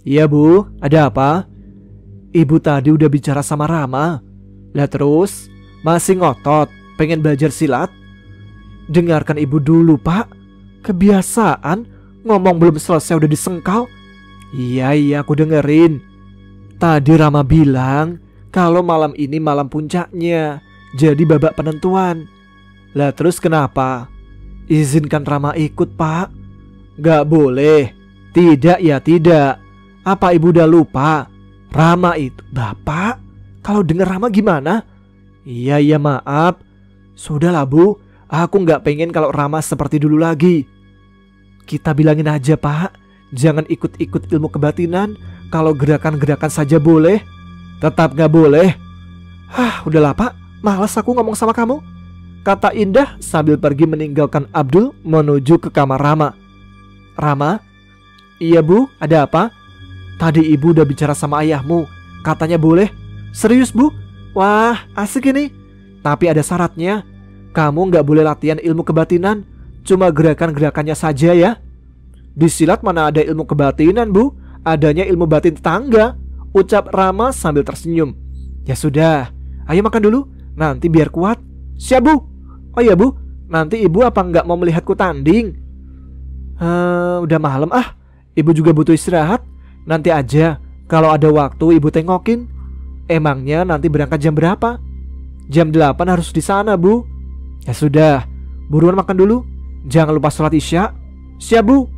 Iya bu, ada apa? Ibu tadi udah bicara sama Rama. Lah terus? Masih ngotot pengen belajar silat? Dengarkan ibu dulu pak. Kebiasaan ngomong belum selesai udah disengkal. Iya aku dengerin. Tadi Rama bilang kalau malam ini malam puncaknya, jadi babak penentuan. Lah terus kenapa? Izinkan Rama ikut pak. Gak boleh. Tidak ya tidak. Apa ibu udah lupa? Rama itu bapak. Kalau dengar Rama gimana? Iya maaf. Sudahlah bu, aku gak pengen kalau Rama seperti dulu lagi. Kita bilangin aja pak, jangan ikut-ikut ilmu kebatinan. Kalau gerakan-gerakan saja boleh. Tetap gak boleh. Udahlah pak, malas aku ngomong sama kamu, kata Indah sambil pergi meninggalkan Abdul menuju ke kamar Rama. Rama? Iya bu, ada apa? Tadi ibu udah bicara sama ayahmu, katanya boleh. Serius bu? Wah asik ini. Tapi ada syaratnya. Kamu gak boleh latihan ilmu kebatinan, cuma gerakan-gerakannya saja ya. Di silat mana ada ilmu kebatinan bu, adanya ilmu batin tetangga, ucap Rama sambil tersenyum. Ya sudah, ayo makan dulu, nanti biar kuat. Siap bu. Oh iya Bu, nanti Ibu apa nggak mau melihatku tanding? Udah malam ah, Ibu juga butuh istirahat. Nanti aja, kalau ada waktu Ibu tengokin. Emangnya nanti berangkat jam berapa? Jam 8 harus di sana Bu. Ya sudah, buruan makan dulu. Jangan lupa sholat isya. Siap Bu.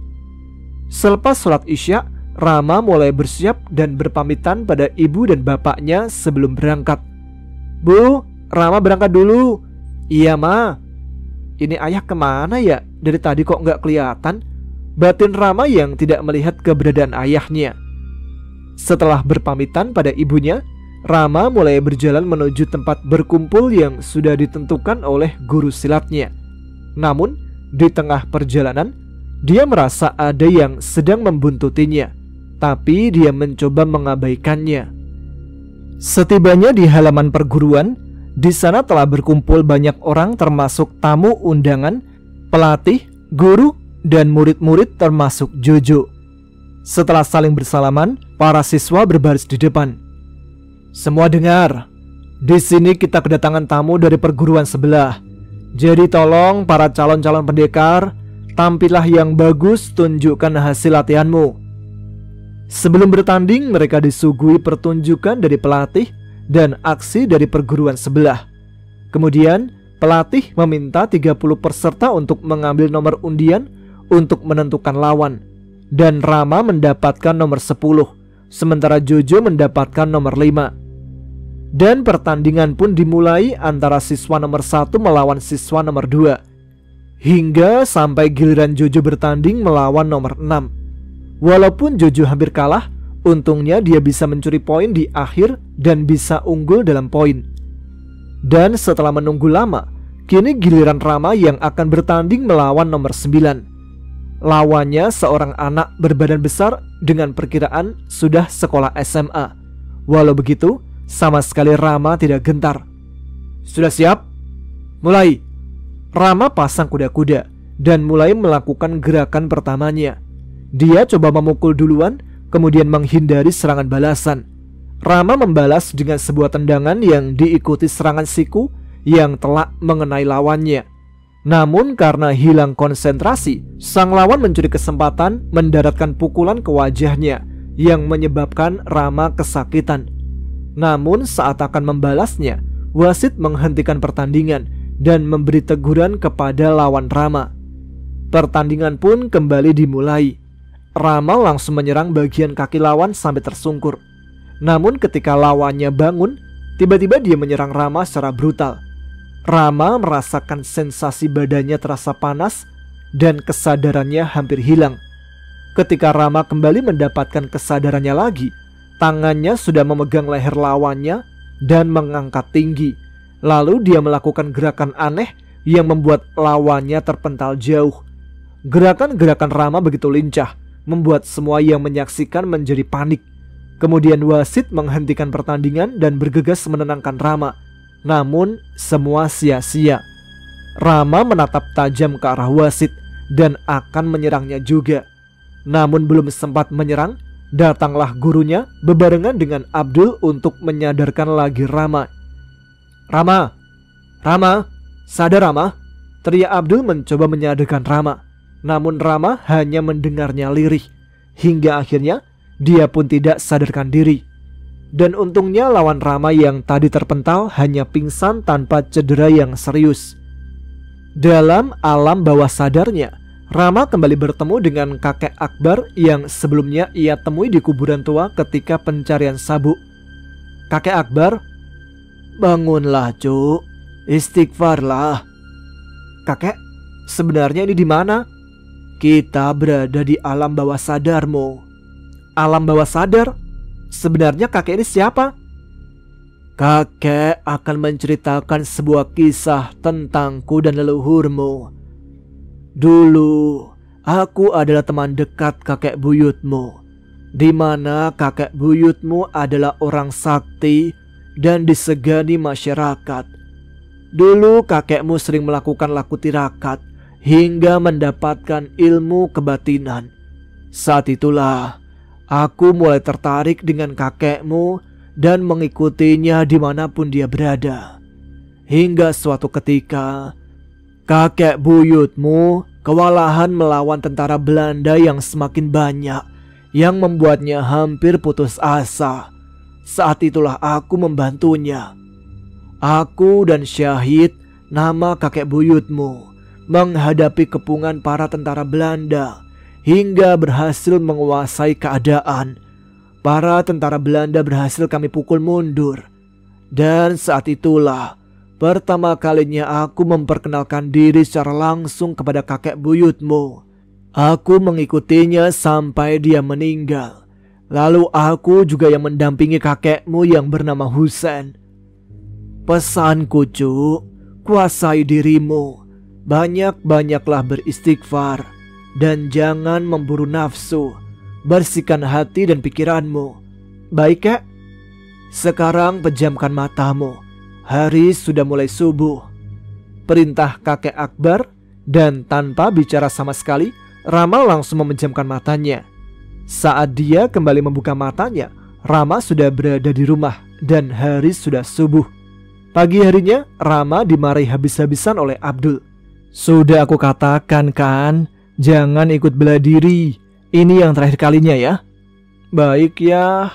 Selepas sholat isya, Rama mulai bersiap dan berpamitan pada ibu dan bapaknya sebelum berangkat. Bu, Rama berangkat dulu. Iya Ma. Ini ayah kemana ya? Dari tadi kok nggak kelihatan? Batin Rama yang tidak melihat keberadaan ayahnya. Setelah berpamitan pada ibunya, Rama mulai berjalan menuju tempat berkumpul yang sudah ditentukan oleh guru silatnya. Namun, di tengah perjalanan, dia merasa ada yang sedang membuntutinya, tapi dia mencoba mengabaikannya. Setibanya di halaman perguruan, di sana telah berkumpul banyak orang termasuk tamu undangan, pelatih, guru, dan murid-murid termasuk Jojo. Setelah saling bersalaman, para siswa berbaris di depan. Semua dengar, di sini kita kedatangan tamu dari perguruan sebelah. Jadi tolong para calon-calon pendekar, tampillah yang bagus, tunjukkan hasil latihanmu. Sebelum bertanding, mereka disuguhi pertunjukan dari pelatih dan aksi dari perguruan sebelah. Kemudian, pelatih meminta 30 peserta untuk mengambil nomor undian untuk menentukan lawan. Dan Rama mendapatkan nomor 10, sementara Jojo mendapatkan nomor 5. Dan pertandingan pun dimulai antara siswa nomor 1 melawan siswa nomor 2, hingga sampai giliran Jojo bertanding melawan nomor 6. Walaupun Jojo hampir kalah, untungnya dia bisa mencuri poin di akhir dan bisa unggul dalam poin. Dan setelah menunggu lama, kini giliran Rama yang akan bertanding melawan nomor 9. Lawannya seorang anak berbadan besar dengan perkiraan sudah sekolah SMA. Walau begitu, sama sekali Rama tidak gentar. Sudah siap? Mulai. Rama pasang kuda-kuda dan mulai melakukan gerakan pertamanya. Dia coba memukul duluan, kemudian menghindari serangan balasan. Rama membalas dengan sebuah tendangan yang diikuti serangan siku yang telak mengenai lawannya. Namun karena hilang konsentrasi, sang lawan mencuri kesempatan mendaratkan pukulan ke wajahnya yang menyebabkan Rama kesakitan. Namun saat akan membalasnya, wasit menghentikan pertandingan dan memberi teguran kepada lawan Rama. Pertandingan pun kembali dimulai. Rama langsung menyerang bagian kaki lawan sampai tersungkur. Namun ketika lawannya bangun, tiba-tiba dia menyerang Rama secara brutal. Rama merasakan sensasi badannya terasa panas dan kesadarannya hampir hilang. Ketika Rama kembali mendapatkan kesadarannya lagi, tangannya sudah memegang leher lawannya dan mengangkat tinggi. Lalu dia melakukan gerakan aneh yang membuat lawannya terpental jauh. Gerakan-gerakan Rama begitu lincah, membuat semua yang menyaksikan menjadi panik. Kemudian wasit menghentikan pertandingan dan bergegas menenangkan Rama. Namun semua sia-sia. Rama menatap tajam ke arah wasit dan akan menyerangnya juga. Namun belum sempat menyerang, datanglah gurunya bebarengan dengan Abdul untuk menyadarkan lagi Rama. Rama, Rama, sadar Rama. Teriak Abdul mencoba menyadarkan Rama. Namun Rama hanya mendengarnya lirih. Hingga akhirnya dia pun tidak sadarkan diri. Dan untungnya lawan Rama yang tadi terpental hanya pingsan tanpa cedera yang serius. Dalam alam bawah sadarnya, Rama kembali bertemu dengan kakek Akbar yang sebelumnya ia temui di kuburan tua ketika pencarian sabuk. Kakek Akbar, bangunlah Cuk, istighfarlah. Kakek, sebenarnya ini di mana? Kita berada di alam bawah sadarmu. Alam bawah sadar? Sebenarnya kakek ini siapa? Kakek akan menceritakan sebuah kisah tentangku dan leluhurmu. Dulu, aku adalah teman dekat kakek buyutmu, di mana kakek buyutmu adalah orang sakti dan disegani masyarakat. Dulu kakekmu sering melakukan laku tirakat hingga mendapatkan ilmu kebatinan. Saat itulah aku mulai tertarik dengan kakekmu dan mengikutinya dimanapun dia berada. Hingga suatu ketika, Kakek buyutmu kewalahan melawan tentara Belanda yang semakin banyak, yang membuatnya hampir putus asa. Saat itulah aku membantunya. Aku dan Syahid, nama kakek buyutmu, menghadapi kepungan para tentara Belanda hingga berhasil menguasai keadaan. Para tentara Belanda berhasil kami pukul mundur. Dan saat itulah pertama kalinya aku memperkenalkan diri secara langsung kepada kakek buyutmu. Aku mengikutinya sampai dia meninggal. Lalu aku juga yang mendampingi kakekmu yang bernama Husain. Pesanku, Cuk, kuasai dirimu. Banyak-banyaklah beristighfar. Dan jangan memburu nafsu. Bersihkan hati dan pikiranmu. Baik, Kak? Sekarang pejamkan matamu. Hari sudah mulai subuh. Perintah kakek Akbar. Dan tanpa bicara sama sekali, Rama langsung memejamkan matanya. Saat dia kembali membuka matanya, Rama sudah berada di rumah dan hari sudah subuh. Pagi harinya, Rama dimarahi habis-habisan oleh Abdul. Sudah aku katakan kan, jangan ikut bela diri. Ini yang terakhir kalinya ya. Baik ya.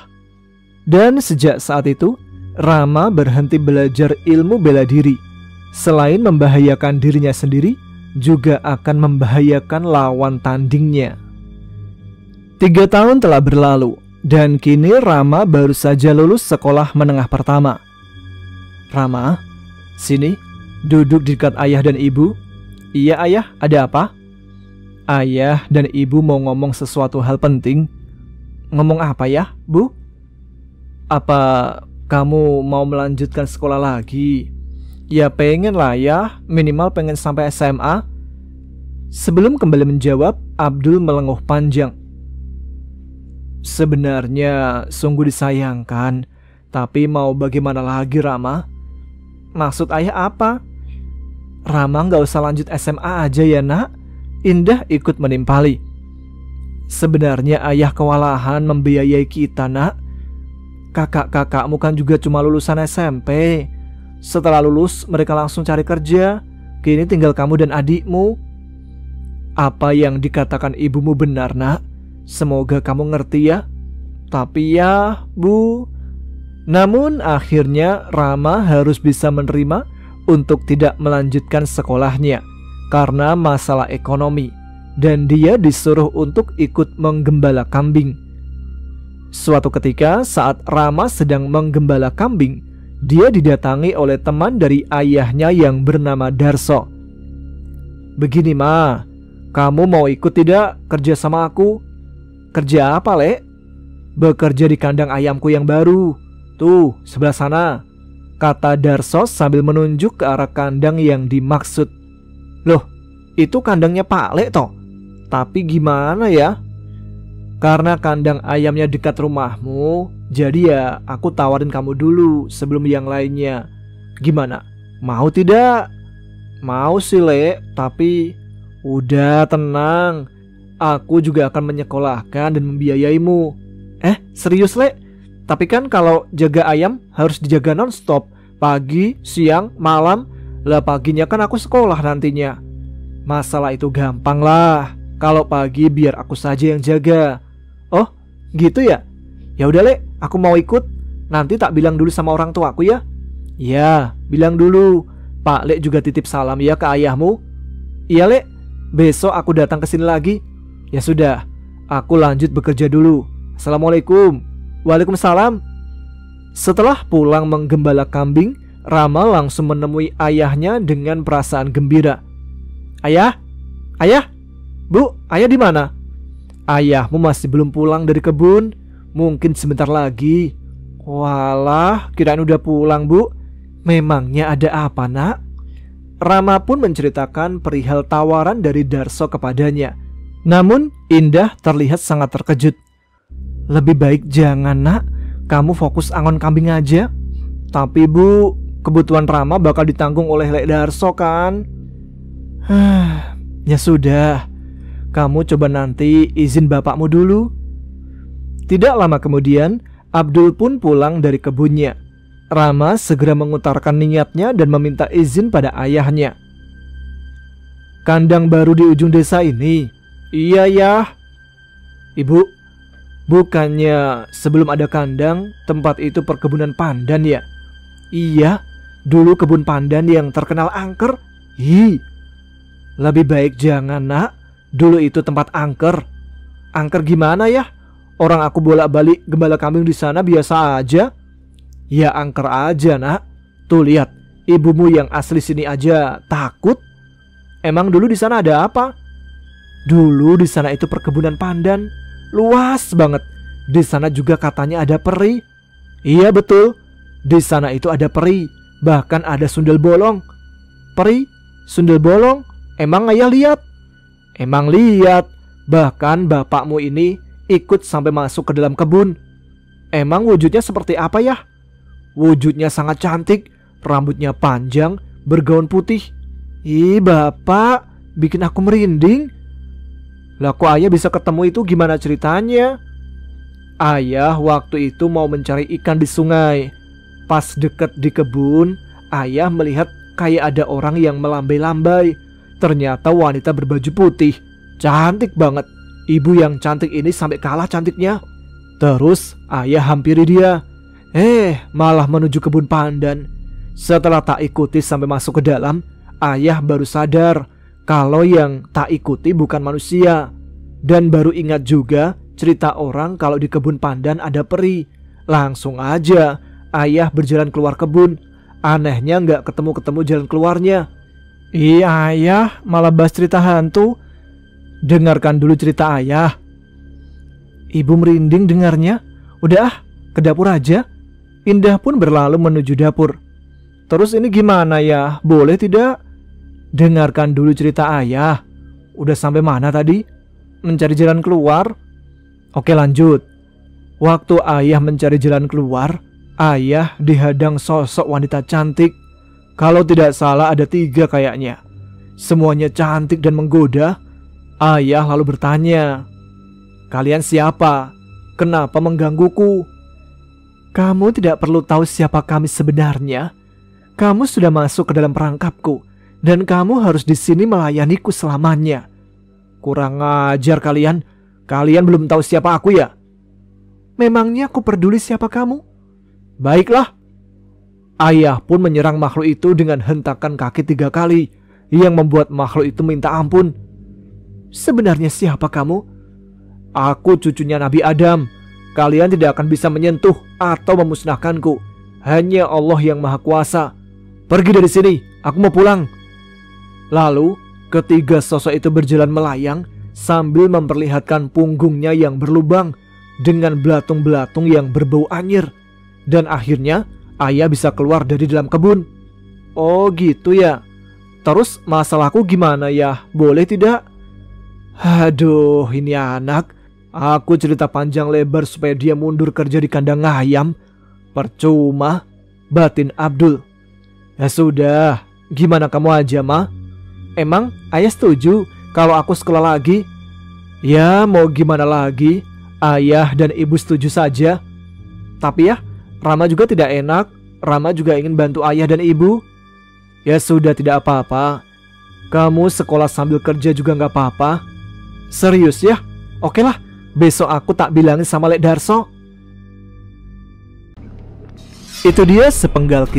Dan sejak saat itu, Rama berhenti belajar ilmu bela diri. Selain membahayakan dirinya sendiri, juga akan membahayakan lawan tandingnya. 3 tahun telah berlalu, dan kini Rama baru saja lulus sekolah menengah pertama. Rama, sini, duduk di dekat ayah dan ibu. Iya ayah, ada apa? Ayah dan ibu mau ngomong sesuatu hal penting. Ngomong apa ya, Bu? Apa kamu mau melanjutkan sekolah lagi? Ya pengen lah ya, minimal pengen sampai SMA. Sebelum kembali menjawab, Abdul melenguh panjang. Sebenarnya sungguh disayangkan, tapi mau bagaimana lagi Rama? Maksud ayah apa? Rama gak usah lanjut SMA aja ya nak. Indah ikut menimpali. Sebenarnya ayah kewalahan membiayai kita nak. Kakak-kakakmu kan juga cuma lulusan SMP. Setelah lulus mereka langsung cari kerja. Kini tinggal kamu dan adikmu. Apa yang dikatakan ibumu benar nak. Semoga kamu ngerti ya. Tapi ya Bu. Namun akhirnya Rama harus bisa menerima untuk tidak melanjutkan sekolahnya karena masalah ekonomi. Dan dia disuruh untuk ikut menggembala kambing. Suatu ketika saat Rama sedang menggembala kambing, dia didatangi oleh teman dari ayahnya yang bernama Darso. Begini Ma, kamu mau ikut tidak kerja sama aku? Kerja apa Le? Bekerja di kandang ayamku yang baru. Tuh sebelah sana, kata Darso sambil menunjuk ke arah kandang yang dimaksud. Loh, itu kandangnya Pak Le toh? Tapi gimana ya? Karena kandang ayamnya dekat rumahmu, jadi ya aku tawarin kamu dulu sebelum yang lainnya. Gimana? Mau tidak? Mau sih Le, tapi udah tenang. Aku juga akan menyekolahkan dan membiayaimu. Serius Le? Tapi kan kalau jaga ayam harus dijaga non-stop. Pagi, siang, malam. Lah paginya kan aku sekolah nantinya. Masalah itu gampang lah. Kalau pagi biar aku saja yang jaga. Oh, gitu ya? Ya udah Le, aku mau ikut. Nanti tak bilang dulu sama orang tuaku ya. Ya, bilang dulu. Pak Le juga titip salam ya ke ayahmu. Iya Le, besok aku datang ke sini lagi. Ya sudah, aku lanjut bekerja dulu. Assalamualaikum. Waalaikumsalam. Setelah pulang menggembala kambing, Rama langsung menemui ayahnya dengan perasaan gembira. Ayah, ayah, Bu, ayah di mana? Ayahmu masih belum pulang dari kebun. Mungkin sebentar lagi. Walah, kirain udah pulang Bu. Memangnya ada apa nak? Rama pun menceritakan perihal tawaran dari Darso kepadanya. Namun Indah terlihat sangat terkejut. Lebih baik jangan nak. Kamu fokus angon kambing aja. Tapi Bu, kebutuhan Rama bakal ditanggung oleh Lek Darso kan? Ya sudah, kamu coba nanti izin bapakmu dulu. Tidak lama kemudian, Abdul pun pulang dari kebunnya. Rama segera mengutarakan niatnya dan meminta izin pada ayahnya. Kandang baru di ujung desa ini. Iya ya. Ibu, bukannya sebelum ada kandang, tempat itu perkebunan pandan ya? Iya, dulu kebun pandan yang terkenal angker. Hi, lebih baik jangan nak. Dulu itu tempat angker. Angker gimana ya? Orang aku bolak-balik gembala kambing di sana biasa aja. Ya angker aja nak. Tuh lihat, ibumu yang asli sini aja takut. Emang dulu di sana ada apa? Dulu di sana itu perkebunan pandan, luas banget. Di sana juga katanya ada peri. Iya betul, di sana itu ada peri. Bahkan ada sundel bolong. Peri, sundel bolong, emang ayah lihat? Emang lihat. Bahkan bapakmu ini ikut sampai masuk ke dalam kebun. Emang wujudnya seperti apa ya? Wujudnya sangat cantik, rambutnya panjang, bergaun putih. Ih bapak, bikin aku merinding. Lah kok ayah bisa ketemu itu, gimana ceritanya? Ayah waktu itu mau mencari ikan di sungai. Pas deket di kebun, ayah melihat kayak ada orang yang melambai-lambai. Ternyata wanita berbaju putih, cantik banget. Ibu yang cantik ini sampai kalah cantiknya. Terus ayah hampiri dia. Malah menuju kebun pandan. Setelah tak ikuti sampai masuk ke dalam, ayah baru sadar kalau yang tak ikuti bukan manusia. Dan baru ingat juga cerita orang kalau di kebun pandan ada peri. Langsung aja ayah berjalan keluar kebun. Anehnya nggak ketemu-ketemu jalan keluarnya. Iya ayah, malah bahas cerita hantu. Dengarkan dulu cerita ayah. Ibu merinding dengarnya. Udah ke dapur aja. Indah pun berlalu menuju dapur. Terus ini gimana ya? Boleh tidak? Dengarkan dulu cerita ayah. Udah sampai mana tadi? Mencari jalan keluar? Oke lanjut. Waktu ayah mencari jalan keluar, ayah dihadang sosok wanita cantik. Kalau tidak salah ada 3 kayaknya. Semuanya cantik dan menggoda. Ayah lalu bertanya, "Kalian siapa? Kenapa menggangguku?" "Kamu tidak perlu tahu siapa kami sebenarnya. Kamu sudah masuk ke dalam perangkapku dan kamu harus di sini melayaniku selamanya." Kurang ajar kalian. Kalian belum tahu siapa aku ya? Memangnya aku peduli siapa kamu? Baiklah. Ayah pun menyerang makhluk itu dengan hentakan kaki 3 kali yang membuat makhluk itu minta ampun. Sebenarnya siapa kamu? Aku cucunya Nabi Adam. Kalian tidak akan bisa menyentuh atau memusnahkanku. Hanya Allah yang Maha Kuasa. Pergi dari sini, aku mau pulang. Lalu, ketiga sosok itu berjalan melayang sambil memperlihatkan punggungnya yang berlubang dengan belatung-belatung yang berbau anyir. Dan akhirnya, ayah bisa keluar dari dalam kebun. Oh gitu ya. Terus masalahku gimana ya? Boleh tidak? Aduh, ini anak. Aku cerita panjang lebar supaya dia mundur kerja di kandang ayam. Percuma, batin Abdul. Ya sudah, gimana kamu aja, Ma? Emang ayah setuju kalau aku sekolah lagi? Ya mau gimana lagi, ayah dan ibu setuju saja. Tapi ya, Rama juga tidak enak. Rama juga ingin bantu ayah dan ibu. Ya sudah, tidak apa-apa. Kamu sekolah sambil kerja juga gak apa-apa. Serius ya? Oke lah, besok aku tak bilangin sama Lek Darso. Itu dia sepenggal kisah